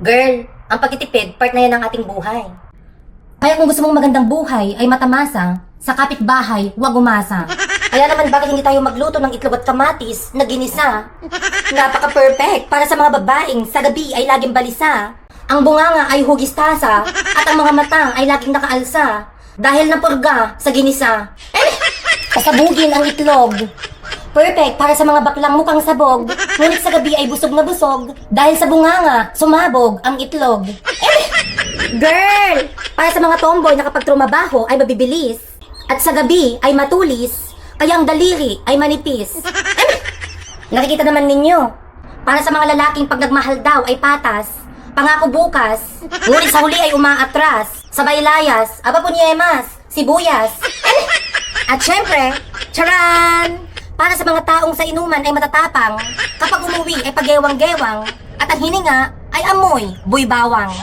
Girl, ang pagtitipid, part na yan ng ating buhay. Kaya kung gusto mong magandang buhay ay matamasa, sa kapitbahay, huwag umasa. Kaya naman bakit hindi tayo magluto ng itlog at kamatis na ginisa? Napaka-perfect para sa mga babaeng sa gabi ay laging balisa. Ang bunganga ay hugis tasa at ang mga mata ay laging nakaalsa. Dahil napurga sa ginisa. Pasabugin ang itlog. Perfect para sa mga baklang mukhang sabog. Ngunit sa gabi ay busog na busog. Dahil sa bunganga, sumabog ang itlog. Girl! Para sa mga tomboy na kapag trumabaho ay mabibilis. At sa gabi ay matulis. Kaya ang daliri ay manipis. Nakikita naman ninyo. Para sa mga lalaking pag nagmahal daw ay patas. Pangako bukas. Ngunit sa huli ay umaatras. Sabay layas, abapunyemas, sibuyas. At syempre, charan! Para sa mga taong sa inuman ay matatapang, kapag umuwi ay pagewang-gewang, at ang hininga ay amoy buy bawang.